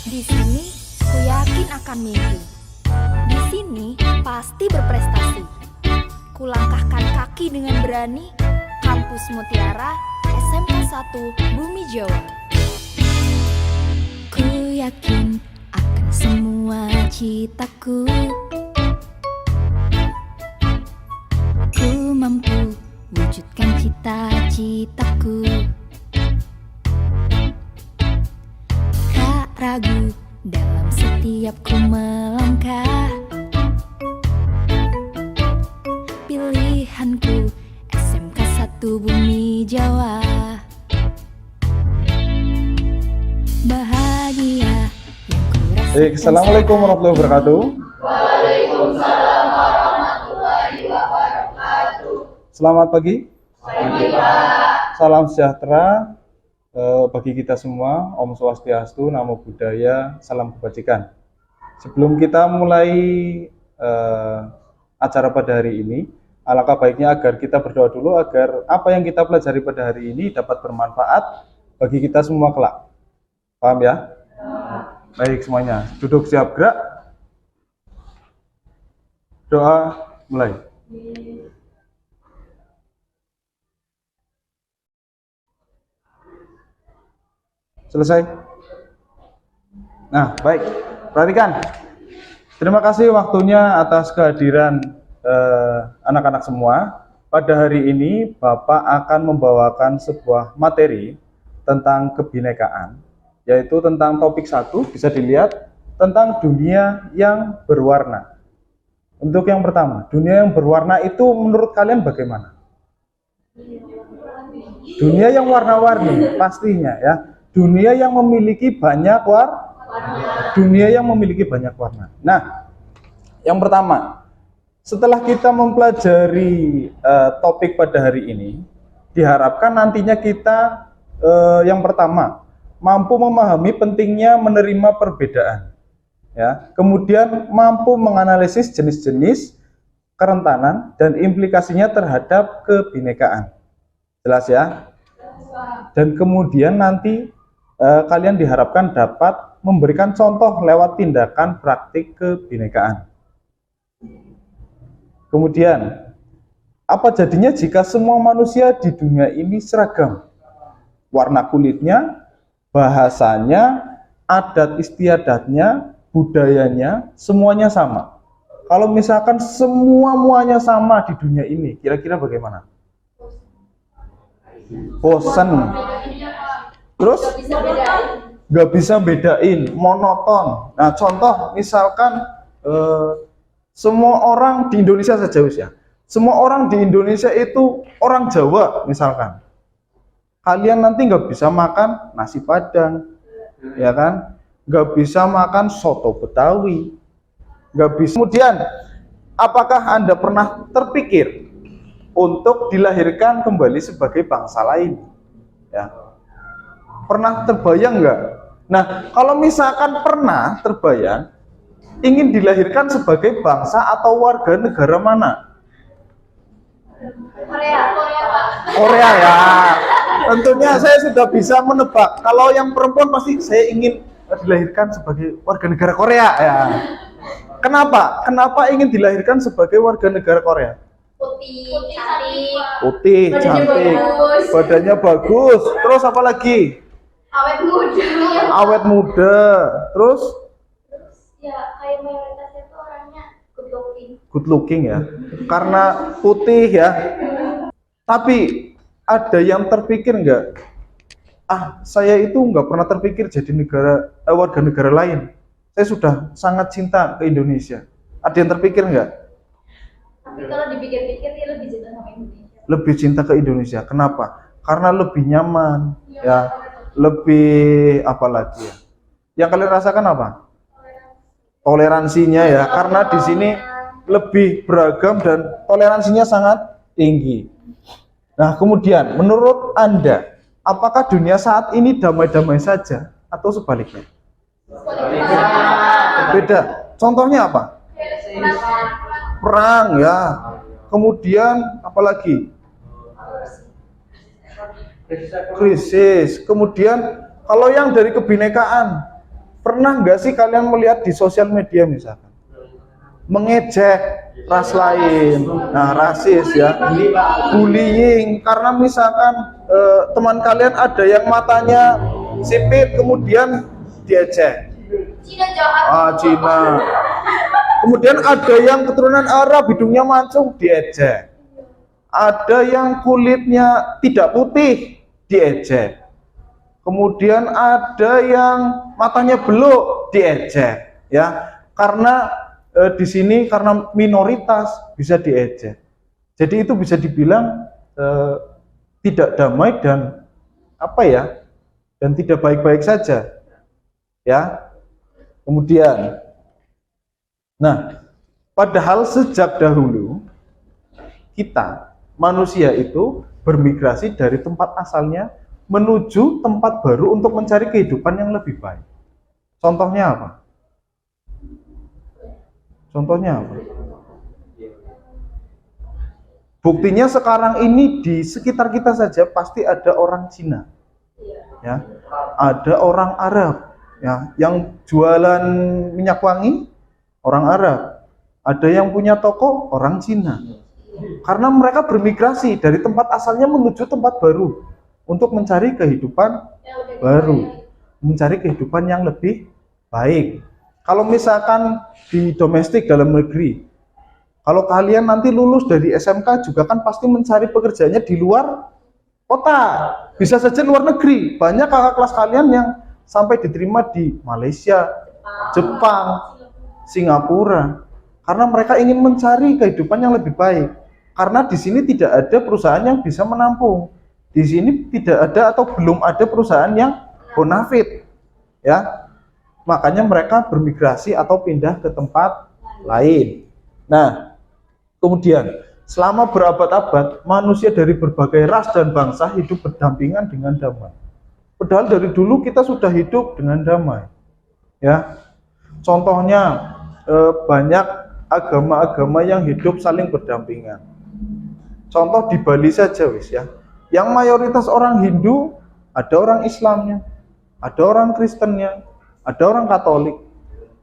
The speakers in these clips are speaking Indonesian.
Di sini, ku yakin akan mimpi. Di sini, pasti berprestasi. Ku langkahkan kaki dengan berani. Kampus Mutiara, SMK 1 Bumi Jawa. Ku yakin akan semua citaku. Ku mampu wujudkan cita-citaku. Tak ragu dalam setiap ku melangkah. Pilihanku SMK 1 Bumi Jawa. Bahagia yang ku rasakan. Assalamualaikum warahmatullahi wabarakatuh. Waalaikumsalam warahmatullahi wabarakatuh. Selamat pagi. Pagi, Pak. Salam sejahtera bagi kita semua. Om Swastiastu, Namo Buddhaya, salam kebajikan. Sebelum kita mulai acara pada hari ini, alangkah baiknya agar kita berdoa dulu agar apa yang kita pelajari pada hari ini dapat bermanfaat bagi kita semua kelak. Paham ya? Baik semuanya, duduk siap gerak. Doa mulai. Selesai? Nah, baik. Perhatikan. Terima kasih waktunya atas kehadiran anak-anak semua. Pada hari ini, Bapak akan membawakan sebuah materi tentang kebinekaan, yaitu tentang topik 1, bisa dilihat, tentang dunia yang berwarna. Untuk yang pertama, dunia yang berwarna itu menurut kalian bagaimana? Dunia yang warna-warni, pastinya ya. Dunia yang memiliki banyak warna. Nah, yang pertama, setelah kita mempelajari topik pada hari ini, diharapkan nantinya kita yang pertama mampu memahami pentingnya menerima perbedaan, ya. Kemudian mampu menganalisis jenis-jenis kerentanan dan implikasinya terhadap kebinekaan. Jelas ya? Dan kemudian nanti kalian diharapkan dapat memberikan contoh lewat tindakan praktik kebinekaan. Kemudian, apa jadinya jika semua manusia di dunia ini seragam? Warna kulitnya, bahasanya, adat istiadatnya, budayanya, semuanya sama. Kalau misalkan semuanya sama di dunia ini, kira-kira bagaimana? Bosan. Terus nggak bisa bedain, monoton. Nah, contoh misalkan semua orang di Indonesia saja ya. Semua orang di Indonesia itu orang Jawa misalkan. Kalian nanti nggak bisa makan nasi Padang, ya kan? Nggak bisa makan soto Betawi, nggak bisa. Kemudian, apakah Anda pernah terpikir untuk dilahirkan kembali sebagai bangsa lain? Ya. Pernah terbayang nggak? Nah, kalau misalkan pernah terbayang, ingin dilahirkan sebagai bangsa atau warga negara mana? Korea, Pak. Korea ya. Tentunya saya sudah bisa menebak. Kalau yang perempuan pasti saya ingin dilahirkan sebagai warga negara Korea ya. Kenapa? Kenapa ingin dilahirkan sebagai warga negara Korea? Putih, cantik. Putih, Badannya cantik, bagus. badannya bagus. Terus apa lagi? Awet muda. Awet muda. Terus Ya, kayak mayoritasnya tuh orangnya good looking. good looking ya. Karena putih ya. Tapi ada yang terpikir nggak? Saya itu nggak pernah terpikir jadi warga negara lain. Saya sudah sangat cinta ke Indonesia. Ada yang terpikir nggak? Tapi kalau dipikir-pikir dia lebih cinta sama Indonesia. Lebih cinta ke Indonesia. Kenapa? Karena lebih nyaman, ya. Lebih apa lagi ya? Yang kalian rasakan apa? Toleransinya ya. Karena di sini lebih beragam dan toleransinya sangat tinggi. Nah, kemudian menurut Anda, apakah dunia saat ini damai-damai saja atau sebaliknya? Beda. Contohnya apa? Perang ya. Kemudian apalagi? Krisis. Kemudian kalau yang dari kebinekaan, Pernah nggak sih kalian melihat di sosial media misalkan mengejek ras lain, nah rasis ya, bullying, karena misalkan teman kalian ada yang matanya sipit kemudian diejek, Cina jahat. Cina, kemudian ada yang keturunan Arab hidungnya mancung diejek, ada yang kulitnya tidak putih diejek, kemudian ada yang matanya belok diejek, ya karena di sini karena minoritas bisa diejek. Jadi itu bisa dibilang tidak damai dan apa ya? Dan tidak baik-baik saja. Ya. Kemudian nah, padahal sejak dahulu kita manusia itu bermigrasi dari tempat asalnya menuju tempat baru untuk mencari kehidupan yang lebih baik. Contohnya apa? Contohnya apa? Buktinya sekarang ini di sekitar kita saja pasti ada orang Cina, ya, ada orang Arab, ya, yang jualan minyak wangi orang Arab, ada yang punya toko orang Cina, karena mereka bermigrasi dari tempat asalnya menuju tempat baru untuk mencari kehidupan baru, mencari kehidupan yang lebih baik. Kalau misalkan di domestik dalam negeri, kalau kalian nanti lulus dari SMK juga kan pasti mencari pekerjaannya di luar kota, bisa saja luar negeri. Banyak kakak kelas kalian yang sampai diterima di Malaysia, Jepang, Singapura, karena mereka ingin mencari kehidupan yang lebih baik. Karena di sini tidak ada perusahaan yang bisa menampung, di sini tidak ada atau belum ada perusahaan yang bonafit, ya. Makanya mereka bermigrasi atau pindah ke tempat lain. Nah, kemudian selama berabad-abad manusia dari berbagai ras dan bangsa hidup berdampingan dengan damai. Padahal dari dulu kita sudah hidup dengan damai. Ya. Contohnya banyak agama-agama yang hidup saling berdampingan. Contoh di Bali saja wis ya. Yang mayoritas orang Hindu, ada orang Islamnya, ada orang Kristennya, ada orang Katolik,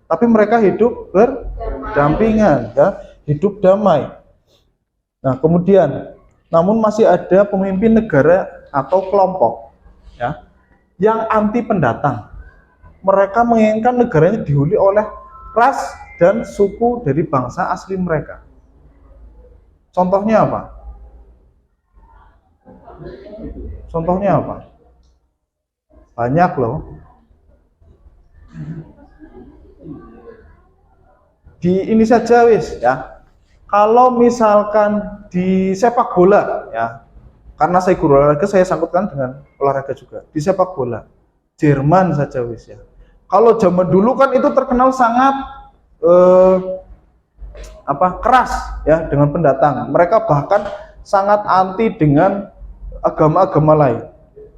tapi mereka hidup berdampingan, ya, hidup damai. Nah, kemudian, namun masih ada pemimpin negara atau kelompok, ya, yang anti pendatang. Mereka menginginkan negaranya dihuni oleh ras dan suku dari bangsa asli mereka. Contohnya apa? Contohnya apa? Banyak loh. Di ini saja wis ya. Kalau misalkan di sepak bola ya, karena saya guru olahraga saya sangkutkan dengan olahraga juga. Di sepak bola Jerman saja wis ya. Kalau zaman dulu kan itu terkenal sangat keras ya dengan pendatang. Mereka bahkan sangat anti dengan agama-agama lain.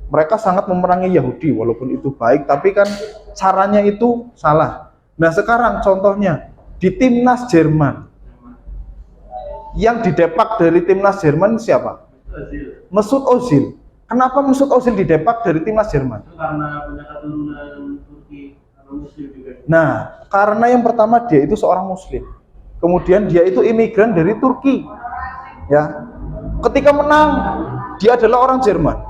Mereka sangat memerangi Yahudi walaupun itu baik, tapi kan caranya itu salah. Nah, sekarang contohnya di timnas Jerman. Yang didepak dari timnas Jerman siapa? Mesut Ozil. Kenapa Mesut Ozil didepak dari timnas Jerman? Karena punya keturunan Turki atau Muslim juga. Nah, karena yang pertama dia itu seorang Muslim. Kemudian dia itu imigran dari Turki. Ya. Ketika menang, dia adalah orang Jerman.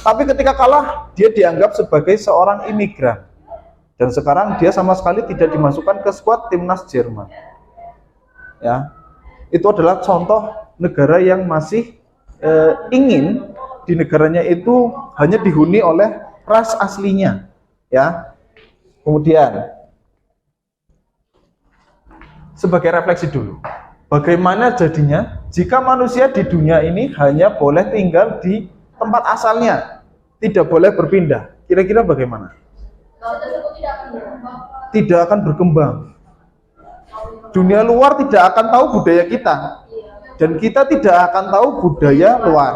Tapi ketika kalah, dia dianggap sebagai seorang imigran. Dan sekarang dia sama sekali tidak dimasukkan ke skuad timnas Jerman. Ya. Itu adalah contoh negara yang masih ingin di negaranya itu hanya dihuni oleh ras aslinya. Ya. Kemudian sebagai refleksi dulu. Bagaimana jadinya jika manusia di dunia ini hanya boleh tinggal di tempat asalnya, tidak boleh berpindah? Kira-kira bagaimana? Tidak akan berkembang. Dunia luar tidak akan tahu budaya kita, dan kita tidak akan tahu budaya luar.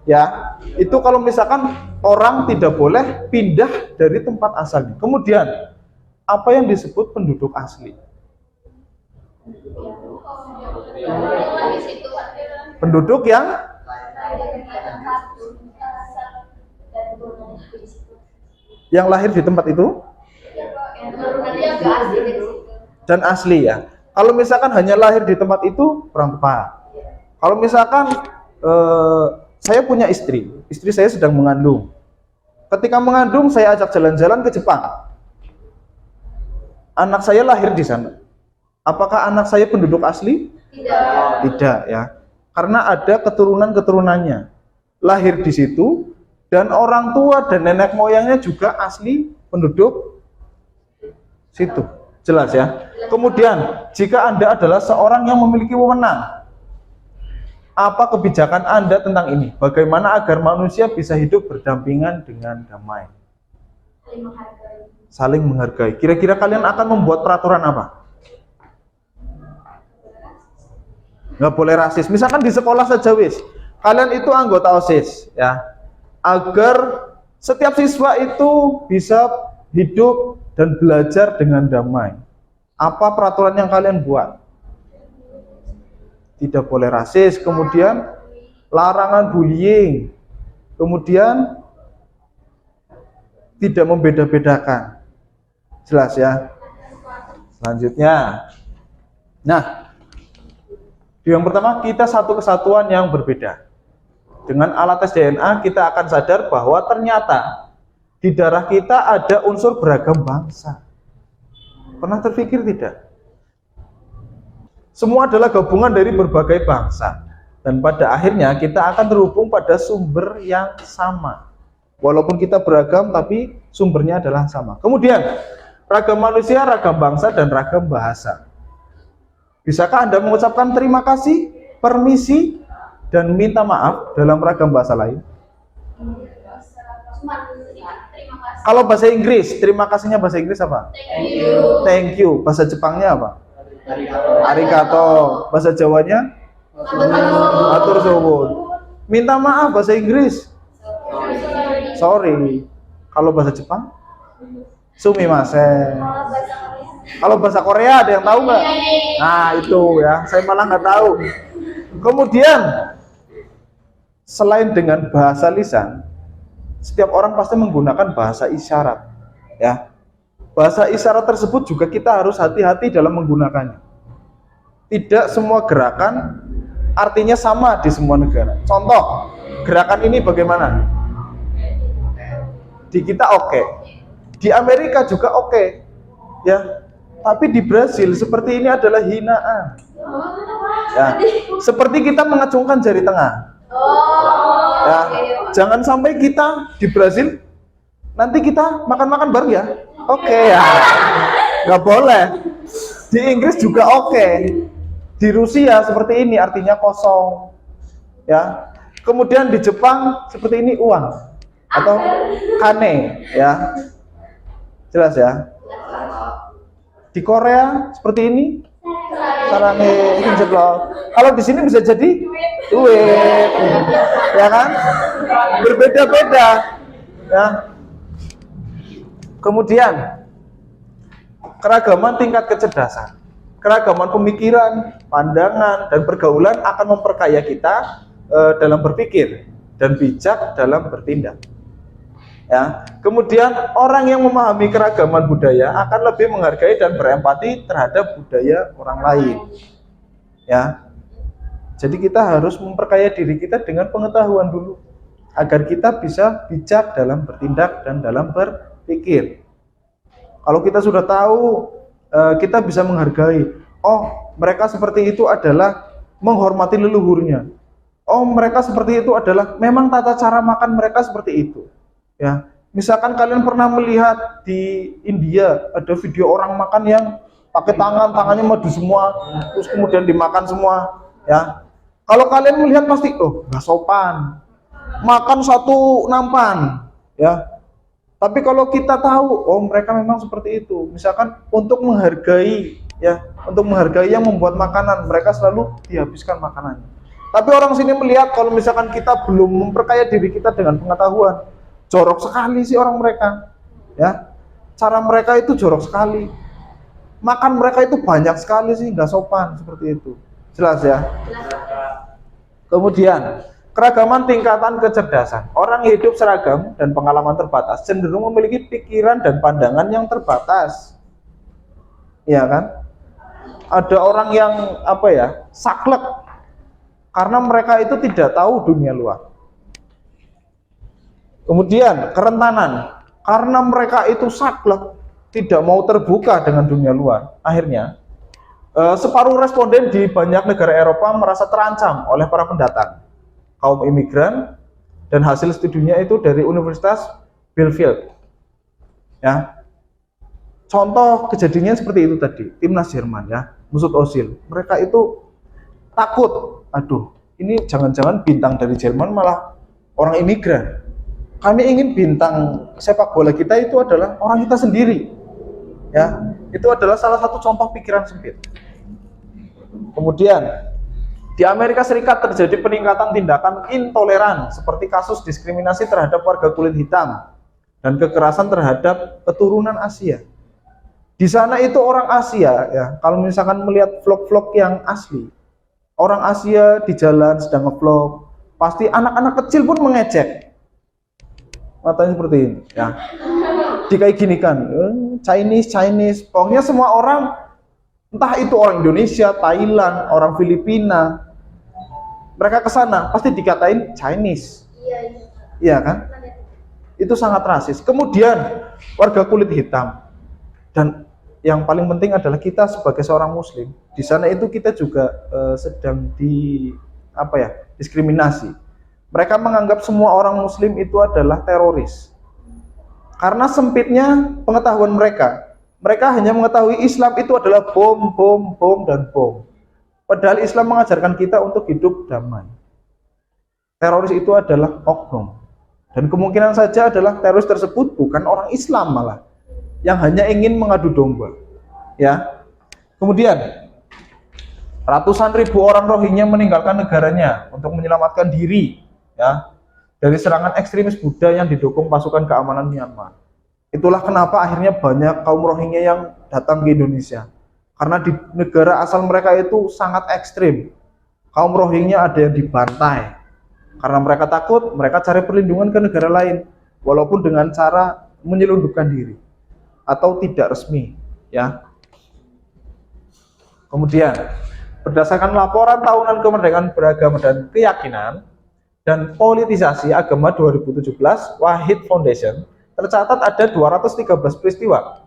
Ya, itu kalau misalkan orang tidak boleh pindah dari tempat asalnya. Kemudian, apa yang disebut penduduk asli? Penduduk yang lahir di tempat itu? Turunannya agak asli dari situ. Dan asli ya. Kalau misalkan hanya lahir di tempat itu kurang tepat. Kalau misalkan saya punya istri saya sedang mengandung. Ketika mengandung saya ajak jalan-jalan ke Jepang. Anak saya lahir di sana. Apakah anak saya penduduk asli? Tidak. Tidak ya. Karena ada keturunan-keturunannya. Lahir di situ dan orang tua dan nenek moyangnya juga asli penduduk situ. Jelas ya. Kemudian, jika Anda adalah seorang yang memiliki wewenang, apa kebijakan Anda tentang ini? Bagaimana agar manusia bisa hidup berdampingan dengan damai? Saling menghargai. Saling menghargai. Kira-kira kalian akan membuat peraturan apa? Nggak boleh rasis. Misalkan di sekolah saja wis. Kalian itu anggota OSIS ya. Agar setiap siswa itu bisa hidup dan belajar dengan damai. Apa peraturan yang kalian buat? Tidak boleh rasis, kemudian larangan bullying, kemudian tidak membeda-bedakan. Jelas ya. Selanjutnya, nah, yang pertama kita satu kesatuan yang berbeda. Dengan alat tes DNA kita akan sadar bahwa ternyata di darah kita ada unsur beragam bangsa. Pernah terpikir tidak? Semua adalah gabungan dari berbagai bangsa. Dan pada akhirnya kita akan terhubung pada sumber yang sama. Walaupun kita beragam, tapi sumbernya adalah sama. Kemudian, ragam manusia, ragam bangsa, dan ragam bahasa. Bisakah Anda mengucapkan terima kasih, permisi, dan minta maaf dalam ragam bahasa lain? Cuma terima kasih. Kalau bahasa Inggris, terima kasihnya bahasa Inggris apa? Thank you. Thank you. Bahasa Jepangnya apa? Arigato. Bahasa Jawanya? Matur suwun. Minta maaf bahasa Inggris? Sorry. Kalau bahasa Jepang? Sumimasen. Kalau bahasa Korea ada yang tahu nggak? Nah itu ya, saya malah nggak tahu. Kemudian selain dengan bahasa lisan, setiap orang pasti menggunakan bahasa isyarat. Ya, bahasa isyarat tersebut juga kita harus hati-hati dalam menggunakannya. Tidak semua gerakan artinya sama di semua negara. Contoh, gerakan ini bagaimana? Di kita oke. Di Amerika juga oke. Ya. Tapi di Brasil seperti ini adalah hinaan. Ya. Seperti kita mengacungkan jari tengah. Ya. Jangan sampai kita di Brasil nanti kita makan-makan bareng ya. Oke ya. Nggak boleh. Di Inggris juga oke. Di Rusia seperti ini artinya kosong. Ya. Kemudian di Jepang seperti ini uang atau kane ya. Jelas ya. Di Korea seperti ini sarane hinjelo. Kalau di sini bisa jadi duit. Ya kan? Berbeda-beda. Ya. Kemudian keragaman tingkat kecerdasan, keragaman pemikiran, pandangan, dan pergaulan akan memperkaya kita dalam berpikir dan bijak dalam bertindak. Ya. Kemudian orang yang memahami keragaman budaya akan lebih menghargai dan berempati terhadap budaya orang lain. Ya. Jadi kita harus memperkaya diri kita dengan pengetahuan dulu agar kita bisa bijak dalam bertindak dan dalam berpikir. Kalau kita sudah tahu, kita bisa menghargai. Oh, mereka seperti itu adalah menghormati leluhurnya. Oh, mereka seperti itu adalah memang tata cara makan mereka seperti itu. Ya, misalkan kalian pernah melihat di India ada video orang makan yang pakai tangannya madu semua, terus kemudian dimakan semua. Ya, kalau kalian melihat pasti, oh nggak sopan, makan satu nampan. Ya, tapi kalau kita tahu, oh mereka memang seperti itu. Misalkan untuk menghargai, ya, untuk menghargai yang membuat makanan, mereka selalu dihabiskan makanannya. Tapi orang sini melihat kalau misalkan kita belum memperkaya diri kita dengan pengetahuan, jorok sekali sih orang mereka, ya. Cara mereka itu jorok sekali. Makan mereka itu banyak sekali sih, nggak sopan seperti itu. Jelas ya. Kemudian keragaman tingkatan kecerdasan. Orang hidup seragam dan pengalaman terbatas cenderung memiliki pikiran dan pandangan yang terbatas. ya kan? Ada orang yang apa ya, saklek karena mereka itu tidak tahu dunia luar. Kemudian kerentanan karena mereka itu saklek, tidak mau terbuka dengan dunia luar. Akhirnya separuh responden di banyak negara Eropa merasa terancam oleh para pendatang, kaum imigran, dan hasil studinya itu dari Universitas Bielefeld. Ya, contoh kejadiannya seperti itu tadi, timnas Jerman ya, Mesut Ozil. Mereka itu takut, aduh, ini jangan-jangan bintang dari Jerman malah orang imigran. Kami ingin bintang sepak bola kita itu adalah orang kita sendiri. Ya, itu adalah salah satu contoh pikiran sempit. Kemudian di Amerika Serikat terjadi peningkatan tindakan intoleran seperti kasus diskriminasi terhadap warga kulit hitam dan kekerasan terhadap keturunan Asia. Di sana itu orang Asia ya, kalau misalkan melihat vlog-vlog yang asli, orang Asia di jalan sedang ngevlog, pasti anak-anak kecil pun mengejek. Matanya seperti ini ya. Kayak gini kan, Chinese, pokoknya semua orang, entah itu orang Indonesia, Thailand, orang Filipina, mereka ke sana pasti dikatain Chinese. Iya kan? Itu sangat rasis. Kemudian warga kulit hitam, dan yang paling penting adalah kita sebagai seorang Muslim di sana itu kita juga sedang diskriminasi. Mereka menganggap semua orang Muslim itu adalah teroris. Karena sempitnya pengetahuan mereka. Mereka hanya mengetahui Islam itu adalah bom, dan bom. Padahal Islam mengajarkan kita untuk hidup damai. Teroris itu adalah oknum. Dan kemungkinan saja adalah teroris tersebut bukan orang Islam malah, yang hanya ingin mengadu domba. Ya. Kemudian ratusan ribu orang Rohingya meninggalkan negaranya untuk menyelamatkan diri ya dari serangan ekstremis Buddha yang didukung pasukan keamanan Myanmar. Itulah kenapa akhirnya banyak kaum Rohingya yang datang ke Indonesia. Karena di negara asal mereka itu sangat ekstrim. Kaum Rohingya ada yang dibantai. Karena mereka takut, mereka cari perlindungan ke negara lain, walaupun dengan cara menyelundupkan diri atau tidak resmi, ya. Kemudian, berdasarkan laporan tahunan kemerdekaan beragama dan keyakinan dan politisasi agama 2017, Wahid Foundation tercatat ada 213 peristiwa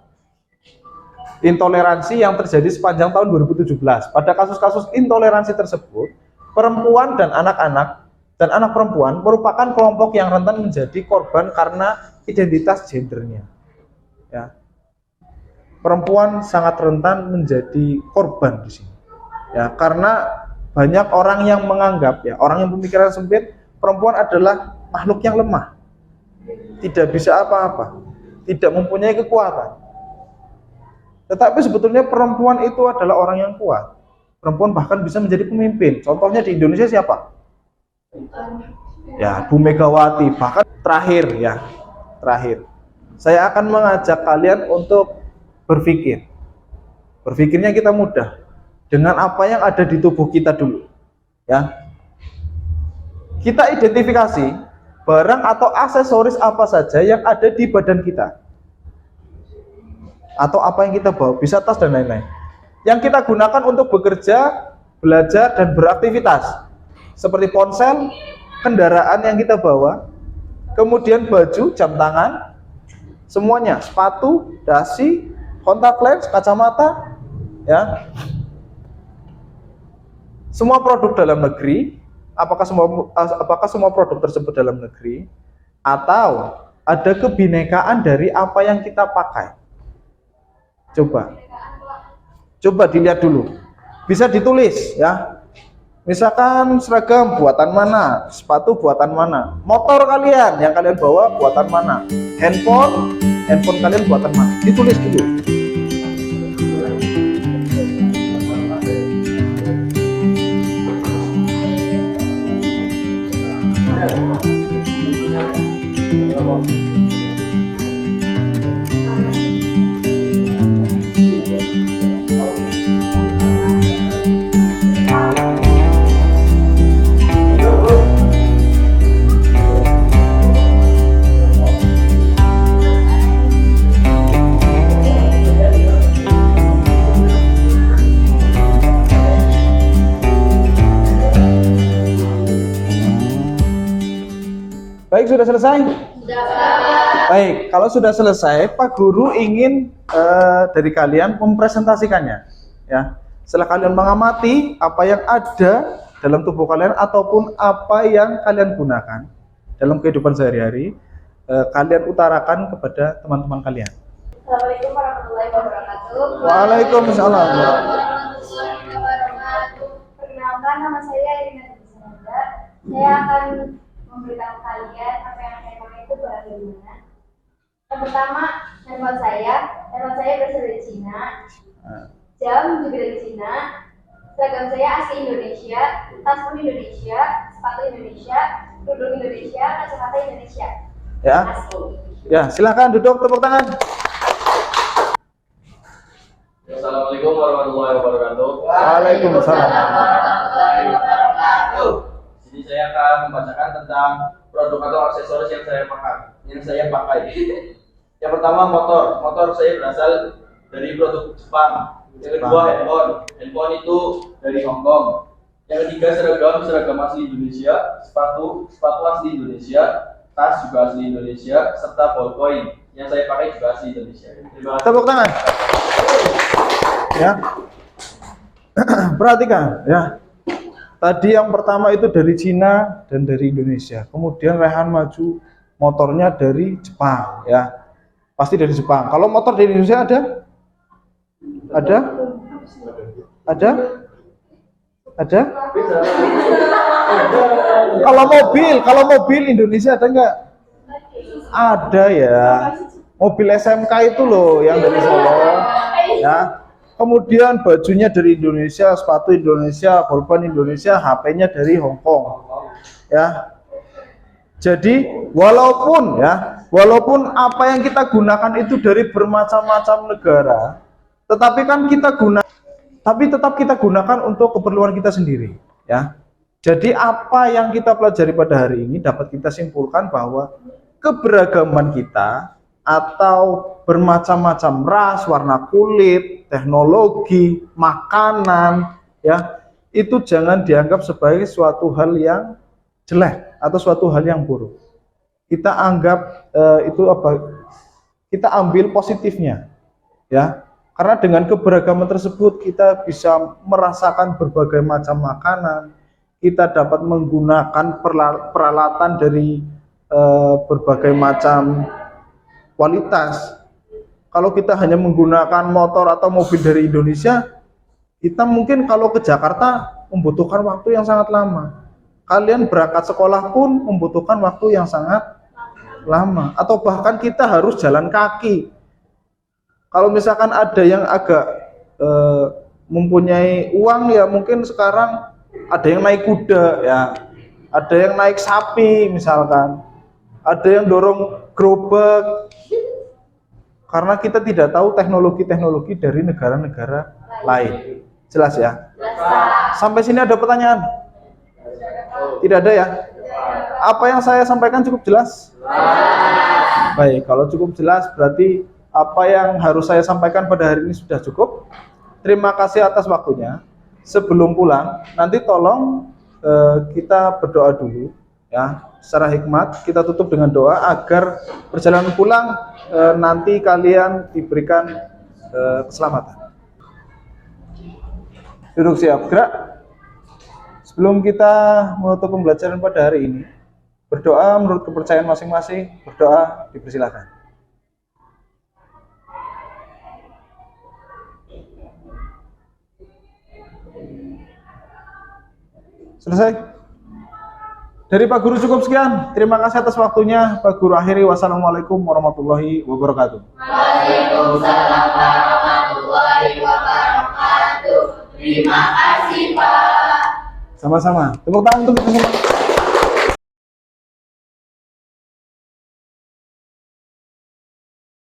intoleransi yang terjadi sepanjang tahun 2017. Pada kasus-kasus intoleransi tersebut, perempuan dan anak-anak dan anak perempuan merupakan kelompok yang rentan menjadi korban karena identitas gendernya. Ya. Perempuan sangat rentan menjadi korban di sini. Ya, karena banyak orang yang menganggap, ya, orang yang pemikiran sempit, perempuan adalah makhluk yang lemah, tidak bisa apa-apa, tidak mempunyai kekuatan. Tetapi sebetulnya perempuan itu adalah orang yang kuat. Perempuan bahkan bisa menjadi pemimpin. Contohnya di Indonesia siapa? Ya, Bu Megawati. Bahkan terakhir, saya akan mengajak kalian untuk berpikir. Berpikirnya kita mudah dengan apa yang ada di tubuh kita dulu. Ya, kita identifikasi barang atau aksesoris apa saja yang ada di badan kita, atau apa yang kita bawa, bisa tas dan lain-lain, yang kita gunakan untuk bekerja, belajar, dan beraktivitas, seperti ponsel, kendaraan yang kita bawa, kemudian baju, jam tangan, semuanya, sepatu, dasi, kontak lens, kacamata, ya, semua produk dalam negeri. Apakah semua produk tersebut dalam negeri, atau ada kebinekaan dari apa yang kita pakai? Coba dilihat dulu. Bisa ditulis ya. Misalkan seragam buatan mana, sepatu buatan mana, motor kalian yang kalian bawa buatan mana, handphone kalian buatan mana. Ditulis dulu. sudah selesai? Baik, kalau sudah selesai, Pak Guru ingin dari kalian mempresentasikannya. Ya, setelah kalian mengamati apa yang ada dalam tubuh kalian ataupun apa yang kalian gunakan dalam kehidupan sehari-hari, kalian utarakan kepada teman-teman kalian. Assalamualaikum warahmatullahi wabarakatuh. Waalaikumsalam. Perkenalkan, nama saya Irina Tisnanda. Saya akan memberitahu kalian apa yang saya pakai itu bagaimana. Yang pertama, handphone saya berasal dari Cina. Jam juga dari Cina. Seragam saya asli Indonesia, tas pun Indonesia, sepatu Indonesia, duduk Indonesia, kacamata Indonesia. Ya. Ya, silakan duduk, tepuk tangan. Assalamualaikum warahmatullahi wabarakatuh. Waalaikumsalam. Jadi saya akan membacakan tentang produk atau aksesoris yang saya pakai. Yang pertama motor. Motor saya berasal dari produk Jepang. Yang kedua handphone itu dari Hong Kong. Yang ketiga seragam asli Indonesia, sepatu asli Indonesia, tas juga asli Indonesia, serta ballpoint yang saya pakai juga asli Indonesia. Terima kasih. Tepuk tangan. Ya. Perhatikan ya. Tadi yang pertama itu dari Cina dan dari Indonesia. Kemudian Rehan maju motornya dari Jepang ya. Pasti dari Jepang. Kalau motor dari Indonesia ada? Ada? Ada? Ada? Kalau mobil Indonesia ada enggak? Ada ya. Mobil SMK itu loh yang dari Solo ya. Kemudian bajunya dari Indonesia, sepatu Indonesia, pulpen Indonesia, HP-nya dari Hong Kong. Ya. Jadi walaupun apa yang kita gunakan itu dari bermacam-macam negara, tetapi kan tetap kita gunakan untuk keperluan kita sendiri, ya. Jadi apa yang kita pelajari pada hari ini dapat kita simpulkan bahwa keberagaman kita atau bermacam-macam ras, warna kulit, teknologi, makanan, ya, itu jangan dianggap sebagai suatu hal yang jelek atau suatu hal yang buruk. Kita anggap kita ambil positifnya, ya. Karena dengan keberagaman tersebut kita bisa merasakan berbagai macam makanan, kita dapat menggunakan peralatan dari berbagai macam kualitas. Kalau kita hanya menggunakan motor atau mobil dari Indonesia, kita mungkin kalau ke Jakarta membutuhkan waktu yang sangat lama. Kalian berangkat sekolah pun membutuhkan waktu yang sangat lama. Atau bahkan kita harus jalan kaki. Kalau misalkan ada yang agak mempunyai uang, ya mungkin sekarang ada yang naik kuda, ya, ada yang naik sapi misalkan, ada yang dorong gerobak. Karena kita tidak tahu teknologi-teknologi dari negara-negara lain. Jelas ya? Sampai sini ada pertanyaan? Tidak ada ya? Apa yang saya sampaikan cukup jelas? Baik, kalau cukup jelas berarti apa yang harus saya sampaikan pada hari ini sudah cukup. Terima kasih atas waktunya. Sebelum pulang, nanti tolong kita berdoa dulu, ya. Secara hikmat kita tutup dengan doa agar perjalanan pulang nanti kalian diberikan keselamatan. Duduk siap, gerak. Sebelum kita menutup pembelajaran pada hari ini, berdoa menurut kepercayaan masing-masing. Berdoa, dipersilakan. Selesai? Dari Pak Guru cukup sekian. Terima kasih atas waktunya. Pak Guru akhiri. Wassalamualaikum warahmatullahi wabarakatuh. Waalaikumsalam warahmatullahi wabarakatuh. Terima kasih, Pak. Sama-sama. Tepuk tangan untuk kita semua.